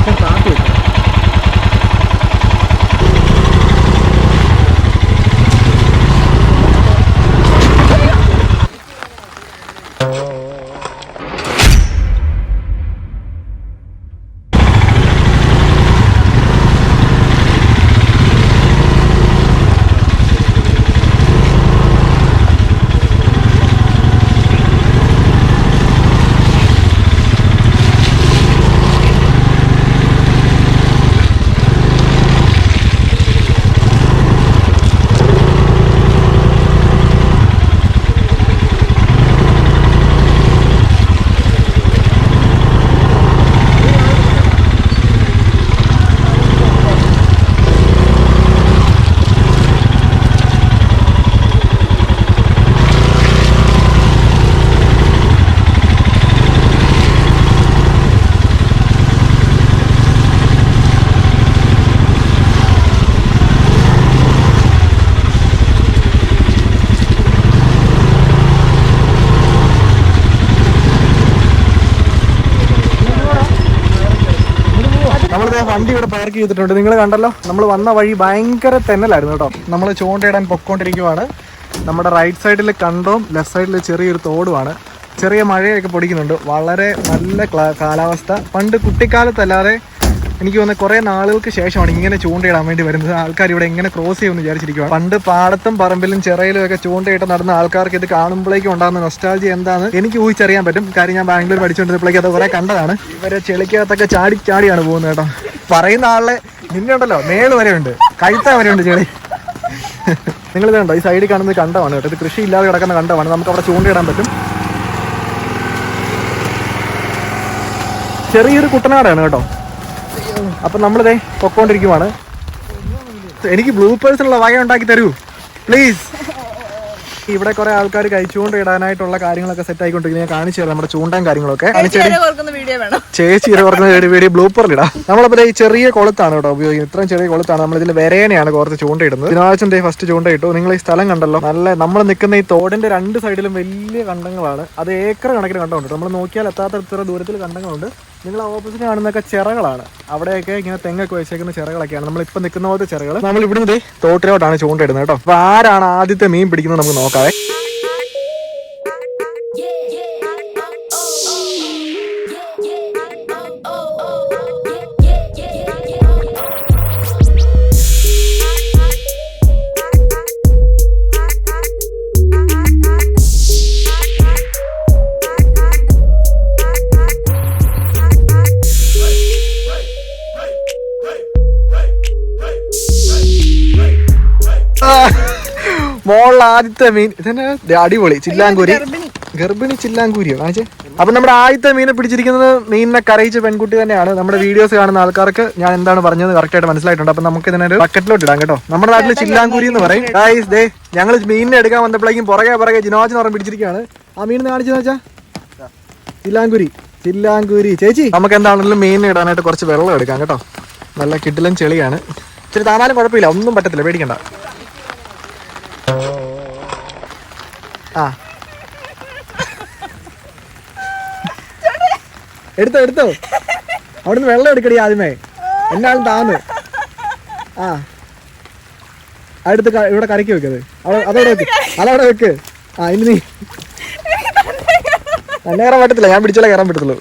വെക്കാൻ താത്തി വെക്കാം. വണ്ടി ഇവിടെ പാർക്ക് ചെയ്തിട്ടുണ്ട്. നിങ്ങൾ കണ്ടല്ലോ, നമ്മൾ വന്ന വഴി ഭയങ്കര തെന്നലായിരുന്നു കേട്ടോ. നമ്മൾ ചൂണ്ടയിടാൻ പൊക്കോണ്ടിരിക്കുവാണ്. നമ്മുടെ റൈറ്റ് സൈഡിൽ കണ്ടവും ലെഫ്റ്റ് സൈഡിൽ ചെറിയൊരു തോടുമാണ്. ചെറിയ മഴയൊക്കെ പൊടിക്കുന്നുണ്ട്. വളരെ നല്ല കാലാവസ്ഥ. പണ്ട് കുട്ടിക്കാലത്തല്ലാതെ എനിക്ക് തോന്നുന്നത് കുറേ നാളുകൾക്ക് ശേഷമാണ് ഇങ്ങനെ ചൂണ്ടയിടാൻ വേണ്ടി വരുന്നത്. ആൾക്കാർ ഇവിടെ എങ്ങനെ ക്രോസ് ചെയ്യുമെന്ന് വിചാരിച്ചിരിക്കുകയാണ്. പണ്ട് പാടത്തും പറമ്പിലും ചിറയിലും ഒക്കെ ചൂണ്ടയിട്ട് നടന്ന ആൾക്കാർക്ക് ഇത് കാണുമ്പോഴേക്കും ഉണ്ടാകുന്ന നൊസ്റ്റാൾജി എന്താണെന്ന് എനിക്ക് ഊഹിച്ചറിയാൻ പറ്റും. കാര്യം ഞാൻ ബാംഗ്ലൂർ പഠിച്ചുകൊണ്ടിരുന്നപ്പോഴേക്കും അത് കുറെ കണ്ടതാണ്. ഇവരെ ചെളിക്കകത്തൊക്കെ ചാടിയാണ് പോകുന്നത് കേട്ടോ. പറയുന്ന ആളെ നിന്നുണ്ടല്ലോ, മേള് വരെ ഉണ്ട്, കഴുത്ത വരെ ഉണ്ട് ചെളി. നിങ്ങൾ ഇതുണ്ടോ, ഈ സൈഡിൽ കാണുന്നത് കണ്ടമാണ് കേട്ടോ. ഇത് കൃഷി ഇല്ലാതെ കിടക്കുന്ന കണ്ടമാണ്. നമുക്ക് അവിടെ ചൂണ്ടയിടാൻ പറ്റും. ചെറിയൊരു കുട്ടനാടാണ് കേട്ടോ. അപ്പം നമ്മളിതേ പൊക്കോണ്ടിരിക്കുവാണ്. എനിക്ക് ബ്ലൂപ്പേഴ്സിനുള്ള വക ഉണ്ടാക്കി തരൂ പ്ലീസ്. ഇവിടെ കുറെ ആൾക്കാർ കഴിച്ചുകൊണ്ട് ഇടാനായിട്ടുള്ള കാര്യങ്ങളൊക്കെ സെറ്റ് ആയിക്കൊണ്ടിരിക്കുന്നത് ഞാൻ കാണിച്ചു തരാം. നമ്മുടെ ചൂണ്ടയും കാര്യങ്ങളൊക്കെ ചേച്ചി കുറക്കുന്ന വീഡിയോ ബ്ലൂപ്പറിലിടാം. നമ്മളപ്പോൾ ഈ ചെറിയ കൊളുത്താണ് കേട്ടോ ഉപയോഗിക്കുന്നത്. ഇത്രയും ചെറിയ കൊളുത്താണ്. നമ്മളിതിൽ വരേനെയാണ് കുറച്ച് ചൂണ്ടയിടുന്നത്. ദിനാഴ്ച ഫസ്റ്റ് ചൂണ്ടയിട്ടു. നിങ്ങൾ ഈ സ്ഥലം കണ്ടല്ലോ, നല്ല നമ്മൾ നിൽക്കുന്ന ഈ തോടിന്റെ രണ്ട് സൈഡിലും വലിയ കണ്ടങ്ങളാണ്. അത് ഏക്കർ കണക്കിന് കണ്ടമുണ്ട്. നമ്മൾ നോക്കിയാൽ എത്താത്ത ദൂരത്തിൽ കണ്ടങ്ങളുണ്ട്. നിങ്ങൾ ഓപ്പോസിറ്റ് കാണുന്നൊക്കെ ചിറകളാണ്. അവിടെയൊക്കെ ഇങ്ങനെ തെങ്ങൊക്കെ വെച്ചേക്കുന്ന ചിറകളൊക്കെയാണ്. നമ്മളിപ്പോൾ നിൽക്കുന്ന പോലത്തെ ചിറകൾ. നമ്മൾ ഇവിടുന്ന് തോട്ടിലോട്ടാണ് ചൂണ്ടയിടുന്നത് കേട്ടോ. അപ്പോൾ ആരാണ് ആദ്യത്തെ മീൻ പിടിക്കുന്നത് നമുക്ക് നോക്കാവേ. മോളിൽ ആദ്യത്തെ മീൻ ഇതന്നെ അടിപൊളി ചില്ലാങ്കൂരി. ഗർഭിണി ചില്ലാങ്കൂരിയോ കാണിച്ചേ. അപ്പൊ നമ്മുടെ ആദ്യത്തെ മീനെ പിടിച്ചിരിക്കുന്നത് മീനിനെ കരയിച്ച പെൺകുട്ടി തന്നെയാണ്. നമ്മുടെ വീഡിയോസ് കാണുന്ന ആൾക്കാർക്ക് ഞാൻ എന്താണ് പറഞ്ഞത് കറക്റ്റ് ആയിട്ട് മനസ്സിലായിട്ടുണ്ട്. അപ്പൊ നമുക്ക് ഇതിനൊരു ബക്കറ്റിലോട്ട് ഇടാം കേട്ടോ. നമ്മുടെ നാട്ടിൽ ചില്ലാങ്കൂരി എന്ന് പറയും. ഗായ്സ് ദേ ഞങ്ങൾ മീനിനെ എടുക്കാൻ വന്നപ്പോഴേക്കും പുറകെ ജിനോജ് പറഞ്ഞ് പിടിച്ചിരിക്കുകയാണ്. ആ മീനിനെ കാണിച്ചെന്ന് വെച്ചാ ചില്ലാങ്കൂരി. ചേച്ചി നമുക്ക് എന്താണെങ്കിലും മീനിനെ ഇടാനായിട്ട് കുറച്ച് വെള്ളം എടുക്കാം കേട്ടോ. നല്ല കിടിലൻ ചെളിയാണ്. ഇച്ചിരി താന്നാലും കുഴപ്പമില്ല, ഒന്നും പറ്റത്തില്ല, പേടിക്കണ്ട. ആ എടുത്തോ അവിടുന്ന് വെള്ളം എടുക്കടി ആദ്യമേ. എന്നാലും താന്ന്. ആ അടുത്ത് ഇവിടെ കരക്കി വെക്കത്. അതവിടെ വെക്ക്. ആ ഇനി നീ എന്നെ കയറാൻ പറ്റത്തില്ല, ഞാൻ പിടിച്ചാലേ കയറാൻ പറ്റത്തുള്ളൂ.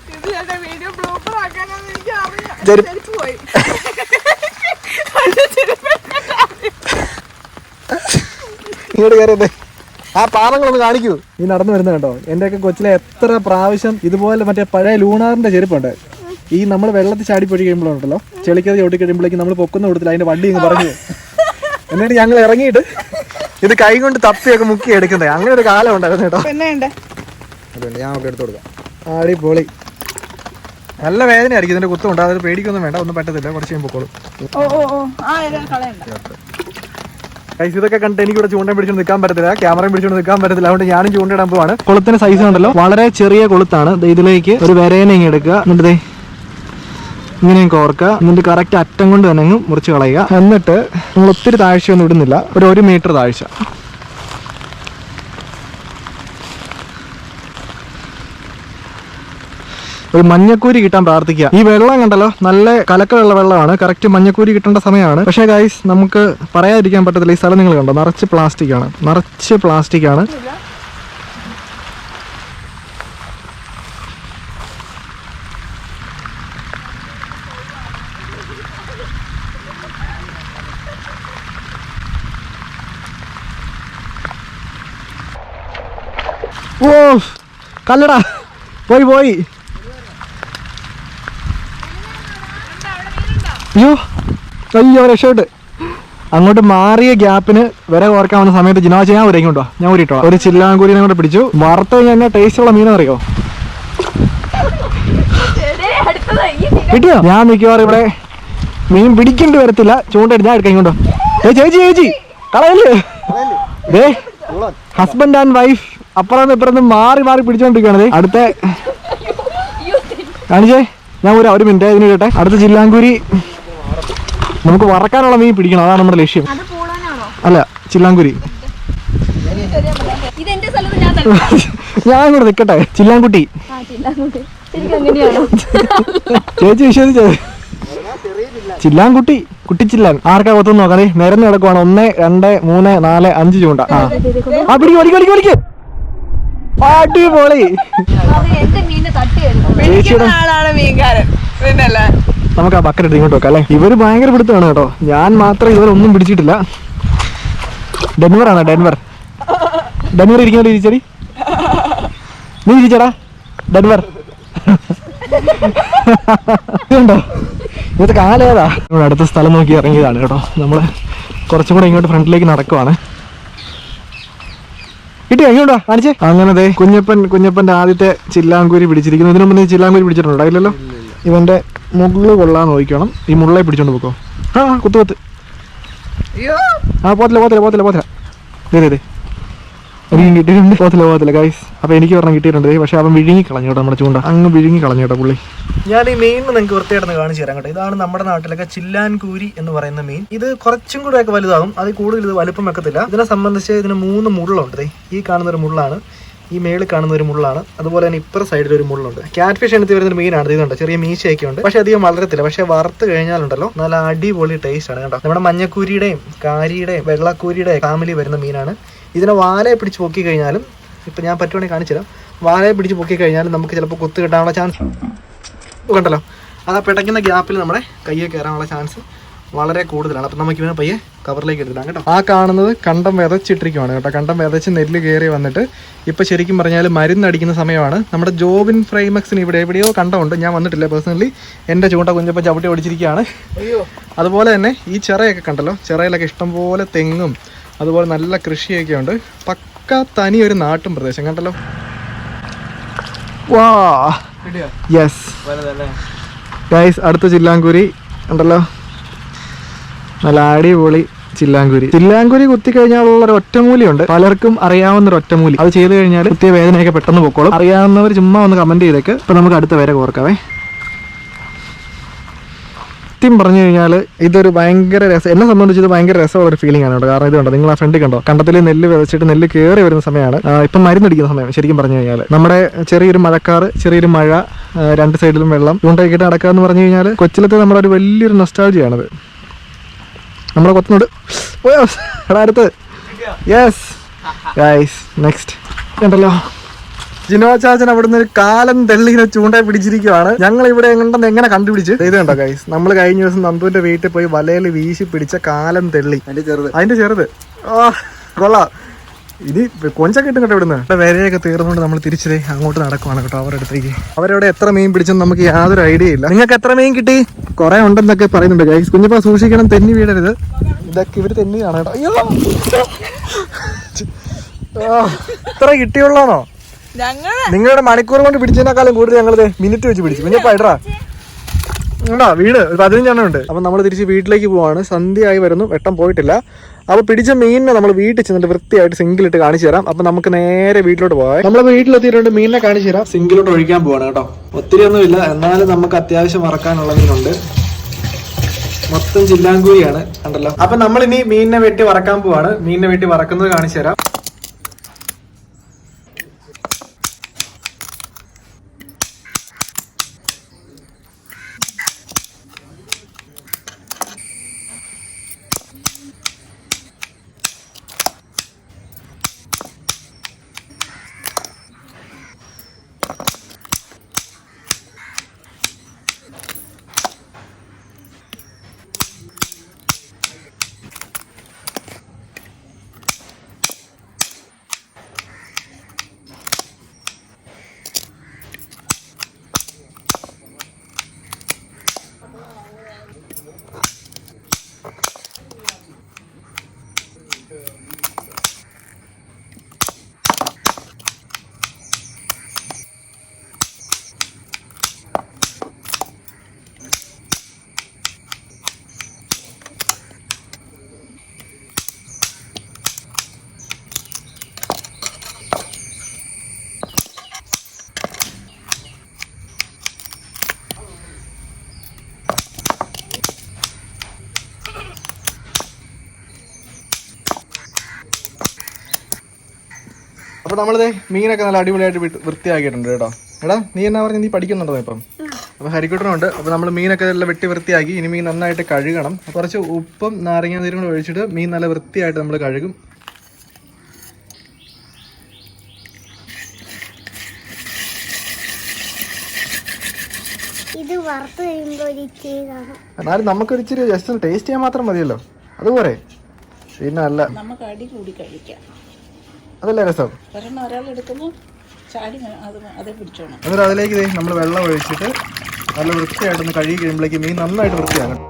ഇങ്ങോട്ട് കയറിയതേ. ആ പാറങ്ങളൊന്ന് കാണിക്കൂ. ഈ നടന്നു വരുന്നത് കേട്ടോ. എന്റെയൊക്കെ കൊച്ചിലെ എത്ര പ്രാവശ്യം ഇതുപോലെ മറ്റേ പഴയ ലൂണാറിന്റെ ചെരുപ്പുണ്ട്. ഈ നമ്മൾ വെള്ളത്തിൽ ചാടിപ്പൊഴി കഴിയുമ്പോഴുണ്ടല്ലോ, ചെളിക്കത് ചവിട്ടി കഴിയുമ്പോഴേക്കും നമ്മൾ പൊക്കുന്ന കൊടുത്തില്ല, അതിന്റെ വണ്ടി ഇങ്ങ് പറഞ്ഞു. എന്നിട്ട് ഞങ്ങൾ ഇറങ്ങിയിട്ട് ഇത് കൈ കൊണ്ട് തപ്പിയൊക്കെ മുക്കി എടുക്കുന്നത്. അങ്ങനെ ഒരു കാലം ഉണ്ടായിരുന്നു കേട്ടോ. അതുകൊണ്ട് ഞാൻ ഒക്കെ എടുത്തു കൊടുക്കാം. അടിപൊളി. നല്ല വേദനയായിരിക്കും ഇതിന്റെ കുത്തുണ്ട്. അതൊരു പേടിക്കൊന്നും വേണ്ട, ഒന്നും പറ്റത്തില്ല. കുറച്ച് കഴിയുമ്പോൾ പൊക്കോളും. ഇതൊക്കെ കണ്ടിട്ട് എനിക്കിവിടെ ചൂണ്ടയും പിടിച്ചോണ്ട് നിൽക്കാൻ പറ്റത്തില്ല, ക്യാമറയും പിടിച്ചോണ്ട് നിൽക്കാൻ പറ്റത്തില്ല. അതുകൊണ്ട് ഞാനും ചൂണ്ടയിടാൻ പോവാണ്. കുളത്തിന്റെ സൈസ് ഉണ്ടല്ലോ, വളരെ ചെറിയ കുളത്താണ്. ഇതിലേക്ക് ഒരു വരേനെ ഇങ്ങനെ എടുക്കുക. എന്നിട്ട് ഇങ്ങനെയും കോർക്കുക. എന്നിട്ട് കറക്റ്റ് അറ്റം കൊണ്ട് തന്നെ അങ്ങ് മുറിച്ച് കളയുക. എന്നിട്ട് നമ്മൾ ഒത്തിരി താഴ്ചയൊന്നും ഇടുന്നില്ല, ഒരു 1 മീറ്റർ താഴ്ച. ഒരു മഞ്ഞക്കൂരി കിട്ടാൻ പ്രാർത്ഥിക്കുക. ഈ വെള്ളം കണ്ടല്ലോ, നല്ല കലക്കലുള്ള വെള്ളമാണ്, കറക്റ്റ് മഞ്ഞക്കൂരി കിട്ടേണ്ട സമയമാണ്. പക്ഷേ ഗൈസ് നമുക്ക് പറയാതിരിക്കാൻ പറ്റത്തില്ല. ഈ സ്ഥലം നിങ്ങൾ കണ്ടോ, നിറച്ച് പ്ലാസ്റ്റിക് ആണ്. ഓ കല്ലടാ, പോയി. അയ്യോ രക്ഷോട്ട്. അങ്ങോട്ട് മാറിയ ഗ്യാപ്പിന് വരെ ഓർക്കാൻ വന്ന സമയത്ത് ജിനാ ഞാൻ ഊരിക്കൊണ്ടോ, ഞാൻ ഊരിട്ടോ. ഒരു ചില്ലാങ്കൂരിനെ കൂടെ പിടിച്ചു. വറുത്ത് കഴിഞ്ഞാൽ എന്നാ ടേസ്റ്റുള്ള മീനറിയോ? കിട്ടിയോ? ഞാൻ മിക്കവാറും ഇവിടെ മീൻ പിടിക്കേണ്ടി വരത്തില്ല. ചൂണ്ടെടുത്ത് ഞാൻ എടുക്കാം. ഇങ്ങോട്ടോ ചേച്ചി കളയല്ലേ. ഹസ്ബൻഡ് ആൻഡ് വൈഫ് അപ്പുറന്ന് ഇപ്പുറന്ന് മാറി പിടിച്ചോണ്ടിരിക്കുകയാണത്. അടുത്ത കാണിച്ചേ, ഞാൻ ഒരു മിനിറ്റ് ഇതിന് കേട്ടെ. അടുത്ത ചില്ലാങ്കൂരി നമുക്ക് വറക്കാനുള്ള മീൻ പിടിക്കണം, അതാണ് നമ്മുടെ ലക്ഷ്യം. അല്ല, ചില്ലാങ്കൂരി. ഞാൻ കൂടെ നിൽക്കട്ടെ. ചില്ലാങ്കുട്ടി ചേച്ചി വിശ്വസിച്ചേ. ചില്ലാൻകുട്ടി, കുട്ടിച്ചില്ലാൻ. ആർക്കാ കൊത്തു നോക്കണേ. നിരന്ന് കിടക്കുവാണ്. 1 2 3 4 5 ചൂണ്ട. ആ പിടിക്ക്. അടിപൊളി. നമുക്ക് ആ ബക്കറ്റ് എടുത്ത് ഇങ്ങോട്ട് വെക്കാം അല്ലേ. ഇവര് ഭയങ്കര പിടുത്തമാണ് കേട്ടോ. ഞാൻ മാത്രം ഇവരൊന്നും പിടിച്ചിട്ടില്ല. ഡെൻവർ ആണോ? ഡെൻവർ ഇരിക്കുന്നോ ഇരിച്ചടി. നീ ഇരിച്ചടാ ഡെൻവർ. ഇതുണ്ടോ ഇന്നത്തെ കാലേതാ. ഇവിടെ അടുത്ത സ്ഥലം നോക്കി ഇറങ്ങിയതാണ് കേട്ടോ. നമ്മള് കുറച്ചും കൂടെ ഇങ്ങോട്ട് ഫ്രണ്ടിലേക്ക് നടക്കുവാണ്. കിട്ടിയോ? ഇങ്ങോട്ടാ കാണിച്ചേ. അങ്ങനത്തെ കുഞ്ഞപ്പന്റെ ആദ്യത്തെ ചില്ലാങ്കൂരി പിടിച്ചിരിക്കുന്നു. ഇതിനു മുന്നേ ചില്ലാങ്കൂരി പിടിച്ചിട്ടുണ്ടോ? ഇല്ലല്ലോ. ഇവന്റെ മുള്ളു കൊള്ളാൻ നോക്കണം. ഈ മുള്ളെ പിടിച്ചോണ്ട് പോക്കോ. കുത്ത്. പോത്തില്ല. കിട്ടിയിട്ടുണ്ട്. പോത്തില്ല ഗൈസ്. അപ്പൊ എനിക്ക് പറഞ്ഞ കിട്ടിയിട്ടുണ്ട്. പക്ഷെ അവൻ വിഴുങ്ങി കളഞ്ഞു കേട്ടോ. നമ്മുടെ ചൂണ്ട അങ്ങ് വിഴുങ്ങി കളഞ്ഞു കേട്ടോ പുള്ളി. ഞാൻ ഈ മീൻ നിങ്ങൾക്ക് വൃത്തിയായിട്ടൊന്ന് കാണിച്ചു തരാം കേട്ടോ. ഇതാണ് നമ്മുടെ നാട്ടിലൊക്കെ ചില്ലാൻകൂരി എന്ന് പറയുന്ന മീൻ. ഇത് കുറച്ചും കൂടെ ഒക്കെ വലുതാകും. അതിൽ കൂടുതൽ ഇത് വലുപ്പം വെക്കത്തില്ല. ഇതിനെ സംബന്ധിച്ച് ഇതിന് 3 മുള്ളുണ്ട്. ഈ കാണുന്ന ഒരു മുള്ളാണ്, ഈ മേളിൽ കാണുന്ന ഒരു മുള്ളാണ്, അതുപോലെ തന്നെ ഇപ്പുറ സൈഡിൽ ഒരു മുള്ളുണ്ട്. ക്യാറ്റ് ഫിഷ് എടുത്ത് വരുന്ന മീനാണ്. ഇതുണ്ട്, ചെറിയ മീശയൊക്കെ ഉണ്ട്. പക്ഷെ അധികം വളരത്തില്ല. പക്ഷെ വറുത്ത് കഴിഞ്ഞാലുണ്ടല്ലോ നല്ല അടിപൊളി ടേസ്റ്റ് ആണ് കേട്ടോ. നമ്മുടെ മഞ്ഞക്കൂരിയുടെയും കാരിയുടെയും വെള്ളക്കൂരിയുടെയും ഫാമിലി വരുന്ന മീനാണ്. ഇതിനെ വാലയെ പിടിച്ച് പൊക്കി കഴിഞ്ഞാലും, ഇപ്പം ഞാൻ പറ്റുവാണെങ്കിൽ കാണിച്ചുതരാം, വാലയെ പിടിച്ച് പൊക്കി കഴിഞ്ഞാലും നമുക്ക് ചിലപ്പോൾ കൊത്ത് കിട്ടാനുള്ള ചാൻസ് കണ്ടല്ലോ. അത് ആ പിടയ്ക്കുന്ന ഗ്യാപ്പിൽ നമ്മുടെ കയ്യെ കയറാനുള്ള ചാൻസ് വളരെ കൂടുതലാണ്. അപ്പം നമുക്ക് ഇവനെ പയ്യെ കവറിലേക്ക് എടുത്തിടാം കേട്ടോ. ആ കാണുന്നത് കണ്ടം വിതച്ചിട്ടിരിക്കുവാണ് കേട്ടോ. കണ്ടം വിതച്ച് നെല്ല് കയറി വന്നിട്ട് ഇപ്പം ശരിക്കും പറഞ്ഞാൽ മരുന്നടിക്കുന്ന സമയമാണ്. നമ്മുടെ ജോബിൻ ഫ്രൈമക്സിന് ഇവിടെ എവിടെയോ കണ്ടമുണ്ട്. ഞാൻ വന്നിട്ടില്ല പേഴ്സണലി. എൻ്റെ ചൂണ്ട കുഞ്ഞപ്പം ചവിട്ടി ഓടിച്ചിരിക്കുകയാണ്. അതുപോലെ തന്നെ ഈ ചിറയൊക്കെ കണ്ടല്ലോ. ചിറയിലൊക്കെ ഇഷ്ടംപോലെ തെങ്ങും അതുപോലെ നല്ല കൃഷിയൊക്കെ ഉണ്ട്. പക്ക തനി ഒരു നാട്ടും പ്രദേശം കണ്ടല്ലോ. വാ യെസ് ഗൈസ്, അടുത്ത ചില്ലാങ്കൂരി ഉണ്ടല്ലോ. നല്ല അടിപൊളി ചില്ലാങ്കൂരി കുത്തി കഴിഞ്ഞാലുള്ള ഒരു ഒറ്റമൂലിയുണ്ട്. പലർക്കും അറിയാവുന്ന ഒരു ഒറ്റമൂലി. അത് ചെയ്ത് കഴിഞ്ഞാൽ കുത്തിയ വേദനയൊക്കെ പെട്ടെന്ന് പൊക്കോളും. അറിയാവുന്നവർ ചുമ്മാ ഒന്ന് കമന്റ് ചെയ്തേക്ക്. ഇപ്പൊ നമുക്ക് അടുത്ത വരെ കോർക്കാവേ. സത്യം പറഞ്ഞു കഴിഞ്ഞാൽ ഇതൊരു ഭയങ്കര രസം, എന്നെ സംബന്ധിച്ച് ഇത് ഭയങ്കര രസമുള്ള ഒരു ഫീലിംഗ് ആണ് കേട്ടോ. കാരണം ഇത് കണ്ടോ, നിങ്ങൾ ആ ഫ്രണ്ടിൽ കണ്ടോ, കണ്ടത്തിൽ നെല്ല് വിതച്ചിട്ട് നെല്ല് കയറി വരുന്ന സമയമാണ്. ഇപ്പം മരുന്നടിക്കുന്ന സമയം ശരിക്കും പറഞ്ഞു കഴിഞ്ഞാൽ. നമ്മുടെ ചെറിയൊരു മഴക്കാറ്, ചെറിയൊരു മഴ, 2 സൈഡിലും വെള്ളം, ചൂണ്ടയിക്കിട്ട് നടക്കുക എന്ന് പറഞ്ഞു കഴിഞ്ഞാൽ കൊച്ചിലത്തെ നമ്മുടെ ഒരു വലിയൊരു നൊസ്റ്റാൾജിയാണത്. നമ്മളെ കൊത്തുന്നുണ്ട്. അടുത്ത് യെസ് ഗൈസ്, നെക്സ്റ്റ് കണ്ടല്ലോ. ജിനോ ചാച്ചൻ അവിടുന്ന് ഒരു കാലം തെള്ളിനെ ചൂണ്ട പിടിച്ചിരിക്കുകയാണ്. ഞങ്ങൾ ഇവിടെ എങ്ങനെ കണ്ടുപിടിച്ച് ഇത് കണ്ടോ ഗൈസ്. നമ്മൾ കഴിഞ്ഞ ദിവസം നന്ദുവിന്റെ വീട്ടിൽ പോയി വലയിൽ വീശി പിടിച്ച കാലം തെള്ളി, അതിന്റെ ചെറുത്. കൊള്ളാം. ഇനി കൊഞ്ചൊക്കെ കിട്ടും കേട്ടോ. ഇവിടുന്ന് വരയൊക്കെ തീർന്നുകൊണ്ട് നമ്മൾ തിരിച്ചതേ അങ്ങോട്ട് നടക്കുവാണ് കേട്ടോ അവരുടെ അടുത്തേക്ക്. അവരവിടെ എത്ര മീൻ പിടിച്ചെന്ന് നമുക്ക് യാതൊരു ഐഡിയ ഇല്ല. നിങ്ങൾക്ക് എത്ര മീൻ കിട്ടി? കുറെ ഉണ്ടെന്നൊക്കെ പറയുന്നുണ്ട് ഗൈസ്. കുഞ്ഞപ്പ സൂക്ഷിക്കണം, തെന്നി വീടരുത്. ഇതൊക്കെ ഇവര് തെന്നിയാണ് കേട്ടോ. അയ്യോ, ഇത്ര കിട്ടിയുള്ളാണോ? നിങ്ങളുടെ മണിക്കൂർ കൊണ്ട് പിടിച്ചതിനേക്കാളും കൂടുതൽ ഞങ്ങളത് മിനിറ്റ് വെച്ച് പിടിച്ചു. കുഞ്ഞപ്പ ഇടറാ വീട് ഒരു 15 എണ്ണം ഉണ്ട്. അപ്പൊ നമ്മൾ തിരിച്ച് വീട്ടിലേക്ക് പോവാണ്. സന്ധ്യയായി വരുന്നു, വെട്ടം പോയിട്ടില്ല. അപ്പൊ പിടിച്ച മീനിനെ നമ്മൾ വീട്ടിൽ ചെന്നിട്ട് വൃത്തിയായിട്ട് സിങ്കിലിട്ട് കാണിച്ചു തരാം. അപ്പൊ നമുക്ക് നേരെ വീട്ടിലോട്ട് പോകാം. നമ്മൾ വീട്ടിലെത്തിയിട്ടുണ്ട്, മീനിനെ കാണിച്ചു തരാം. സിങ്കിലോട്ട് ഒഴിക്കാൻ പോവാണ് കേട്ടോ. ഒത്തിരി ഒന്നും ഇല്ല, എന്നാലും നമുക്ക് അത്യാവശ്യം വറക്കാനുള്ള മീനുണ്ട്. മൊത്തം ചില്ലാങ്കൂരിയാണ് കണ്ടല്ലോ. അപ്പൊ നമ്മൾ ഇനി മീനിനെ വെട്ടി വറക്കാൻ പോവാണ്. മീനിനെ വെട്ടി വറക്കുന്നത് കാണിച്ചു തരാം. അപ്പോൾ നമ്മളിത് മീനൊക്കെ നല്ല അടിപൊളിയായിട്ട് വൃത്തിയാക്കിയിട്ടുണ്ട് കേട്ടോ. എടാ നീ എന്നാ പറഞ്ഞ് നീ പഠിക്കുന്നുണ്ടോ ഇപ്പം? അപ്പോൾ ഹരിക്കുട്ടനുണ്ട്. അപ്പോൾ നമ്മൾ മീനൊക്കെ എല്ലാം വെട്ടി വൃത്തിയാക്കി. ഇനി മീൻ നന്നായിട്ട് കഴുകണം. കുറച്ച് ഉപ്പും നാരങ്ങ നീരും കൂടെ ഒഴിച്ചിട്ട് മീൻ നല്ല വൃത്തിയായിട്ട് നമ്മൾ കഴുകും. എന്നാലും നമുക്കൊരു ഇച്ചിരി ജസ്റ്റ് ടേസ്റ്റ് ചെയ്യാൻ മാത്രം മതിയല്ലോ, അതുപോലെ. പിന്നെ അല്ല നമുക്ക് അടി കൂടി കഴിക്കാം, അതല്ലേ രസം. എന്നിട്ട് അതിലേക്ക് നമ്മൾ വെള്ളം ഒഴിച്ചിട്ട് നല്ല വൃത്തിയായിട്ടൊന്ന് കഴുകി കഴിയുമ്പോഴേക്ക് മീൻ നന്നായിട്ട് വൃത്തിയാകണം.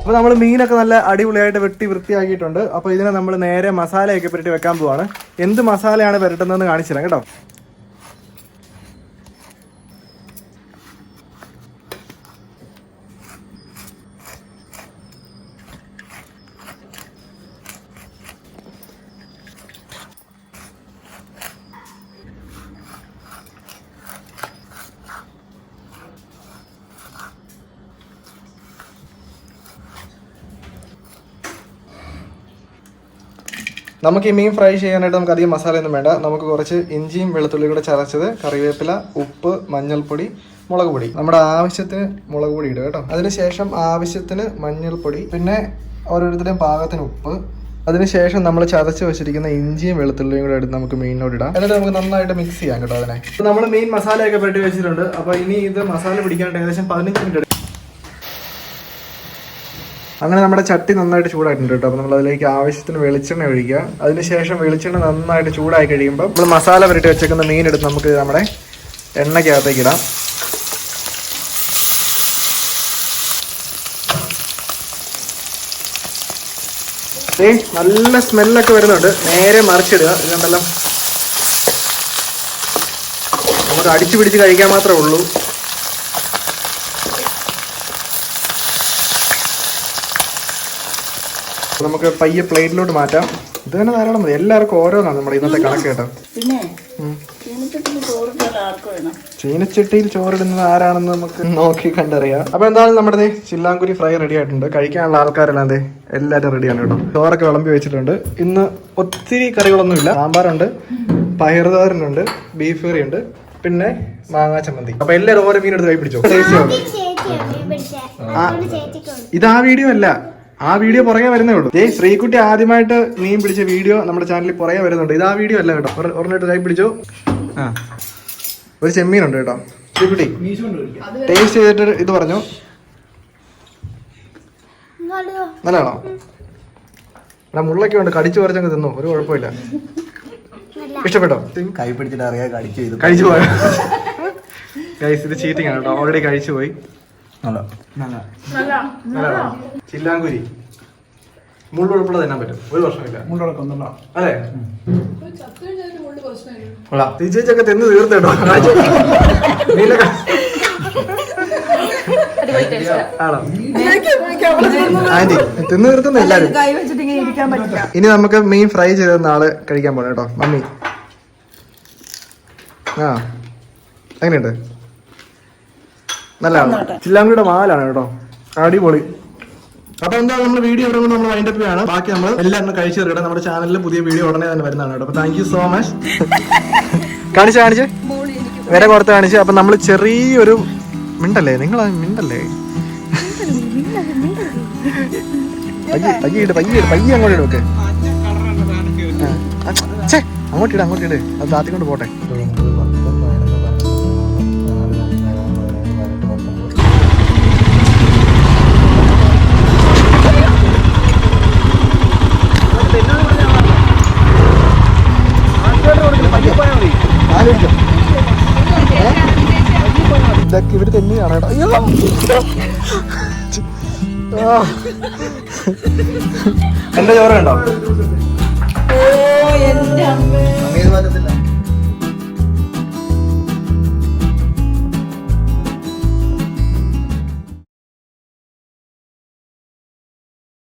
അപ്പോൾ നമ്മൾ മീനൊക്കെ നല്ല അടിപൊളിയായിട്ട് വെട്ടി വൃത്തിയാക്കിയിട്ടുണ്ട്. അപ്പോൾ ഇതിനെ നമ്മൾ നേരെ മസാലയൊക്കെ പുരട്ടി വെക്കാൻ പോവാണ്. എന്ത് മസാലയാണ് പുരട്ടുന്നതെന്ന് കാണിച്ചു തരാം കേട്ടോ. നമുക്ക് ഈ മീൻ ഫ്രൈ ചെയ്യാനായിട്ട് നമുക്ക് അധികം മസാലയൊന്നും വേണ്ട. നമുക്ക് കുറച്ച് ഇഞ്ചിയും വെളുത്തുള്ളിയും കൂടെ ചതച്ചത്, കറിവേപ്പില, ഉപ്പ്, മഞ്ഞൾപ്പൊടി, മുളക് പൊടി, നമ്മുടെ ആവശ്യത്തിന് മുളക് പൊടി ഇടുക കേട്ടോ. അതിനുശേഷം ആവശ്യത്തിന് മഞ്ഞൾപ്പൊടി, പിന്നെ ഓരോരുത്തരുടെയും പാകത്തിന് ഉപ്പ്. അതിനുശേഷം നമ്മൾ ചതച്ച് വെച്ചിരിക്കുന്ന ഇഞ്ചിയും വെളുത്തുള്ളിയും കൂടെ എടുത്ത് നമുക്ക് മീനിനോട് ഇടാം. എന്നിട്ട് നമുക്ക് നന്നായിട്ട് മിക്സ് ചെയ്യാം കേട്ടോ. അതിനെ നമ്മൾ മീൻ മസാലയൊക്കെ പെട്ടി വെച്ചിട്ടുണ്ട്. അപ്പോൾ ഇനി ഇത് മസാല പിടിക്കാനായിട്ട് ഏകദേശം 15 മിനിറ്റ് എടുക്കും. അങ്ങനെ നമ്മുടെ ചട്ടി നന്നായിട്ട് ചൂടായിട്ടുണ്ട് കേട്ടോ. അപ്പോൾ നമ്മൾ അതിലേക്ക് ആവശ്യത്തിന് വെളിച്ചെണ്ണ ഒഴിക്കുക. അതിനുശേഷം വെളിച്ചെണ്ണ നന്നായിട്ട് ചൂടായി കഴിയുമ്പോൾ നമ്മൾ മസാല പുരട്ടി വെച്ചേക്കുന്ന മീൻ എടുത്ത് നമുക്ക് നമ്മുടെ എണ്ണയ്ക്കകത്തേക്ക് ഇടാം. നല്ല സ്മെല്ലൊക്കെ വരുന്നുണ്ട്. നേരെ മറിച്ചിടുക. ഇതുണ്ടല്ലോ, നമുക്ക് അടിച്ചു പിടിച്ച് കഴിക്കാൻ മാത്രമേ ഉള്ളൂ. നമുക്ക് പയ്യെ പ്ലേറ്റിലോട്ട് മാറ്റാം. ഇത് തന്നെ ധാരാളം മതി. എല്ലാവർക്കും ഓരോന്നാണ് നമ്മുടെ ഇന്നത്തെ കണക്ക് കേട്ടോ. പിന്നെ ചീനച്ചട്ടിയിൽ ചോറിടുന്നത് ആരാണെന്ന് നമുക്ക് നോക്കി കണ്ടറിയാം. അപ്പൊ എന്താണ് നമ്മുടെ ചില്ലാങ്കുരി ഫ്രൈ റെഡി ആയിട്ടുണ്ട്. കഴിക്കാനുള്ള ആൾക്കാരെല്ലാം എല്ലാവരും റെഡിയാണ് കേട്ടോ. ചോറൊക്കെ വിളമ്പി വെച്ചിട്ടുണ്ട്. ഇന്ന് ഒത്തിരി കറികളൊന്നുമില്ല. സാമ്പാറുണ്ട്, പയറുതോരനുണ്ട്, ബീഫ് കറി ഉണ്ട്, പിന്നെ മാങ്ങാ ചമ്മന്തി. അപ്പൊ എല്ലാവരും ഓരോ മീൻ എടുത്ത് കൈ പിടിച്ചോ. ഇത് ആ വീഡിയോ അല്ല, ആ വീഡിയോ പുറകെ വരുന്നേ ഉള്ളൂ. ശ്രീകുട്ടി ആദ്യമായിട്ട് മീൻ പിടിച്ച വീഡിയോ നമ്മുടെ ചാനലിൽ പുറകെ വരുന്നുണ്ട്. ഇത് ആ വീഡിയോ അല്ല കേട്ടോ. ഒരെണ്ണിട്ട് കൈ പിടിച്ചോ. ആ, ഒരു ചെമ്മീനുണ്ട് കേട്ടോ. ശ്രീകുട്ടി ടേസ്റ്റ് ചെയ്തിട്ട് ഇത് പറഞ്ഞു. നല്ലതാണോ? എടാ മുള്ളൊക്കെ ഉണ്ട്, കടിച്ചു പറിച്ചങ്ങ് തിന്നു, ഒരു കുഴപ്പമില്ല. ഇഷ്ടപ്പെട്ടോ? കൈ പിടിച്ചിട്ട് അറിയാം കഴിച്ചു പോയ ഗൈസ്, ഇത് ചീറ്റിംഗ് ആണ് കേട്ടോ. ഓൾറെഡി കഴിച്ചു പോയി. ചില്ലാങ്കുരി മുള്ളുഴപ്പുള്ള തിന്നാൻ പറ്റും, ഒരു പ്രശ്നമില്ല. മുള്ളുഴക്കൊന്നുണ്ടോ? അതെ, ചേച്ചിയൊക്കെ തിന്ന് തീർത്തേട്ടോ. ആണോ ആന്റി തിന്ന് തീർത്തുന്ന എല്ലാരും. ഇനി നമുക്ക് മീൻ ഫ്രൈ ചെയ്ത നാളെ കഴിക്കാൻ പോണം കേട്ടോ. മമ്മി ആ എങ്ങനെയുണ്ട്? നല്ലതാണ്. ചില്ലാങ്കുരിയുടെ മാലാണ് കേട്ടോ, അടിപൊളി. അപ്പൊ എന്താ നമ്മൾ വീഡിയോ ഇവിടെ നമ്മൾ വൈൻഡ് അപ്പ് ചെയ്യാണ്. ബാക്കി നമ്മൾ എല്ലാം കഴിച്ചു തീർക്കട്ടെ. നമ്മുടെ ചാനലിൽ പുതിയ വീഡിയോ ഉടനെ തന്നെ വരുന്നതാണ് കേട്ടോ. അപ്പൊ താങ്ക് യു സോ മച്ച്. കാണിച്ച് വില കൊടുത്ത് കാണിച്ച്. അപ്പൊ നമ്മൾ ചെറിയൊരു മിണ്ടല്ലേ, നിങ്ങൾ മിണ്ടല്ലേ, പയ്യെ അങ്ങോട്ട് ഇടും. അങ്ങോട്ടിട് അത് താത്തിക്കൊണ്ട് പോട്ടെ. ഇതൊക്കെ ഇവര് തന്നെയാണ് കേട്ടോ. എന്റെ ചോറ് കണ്ടോ?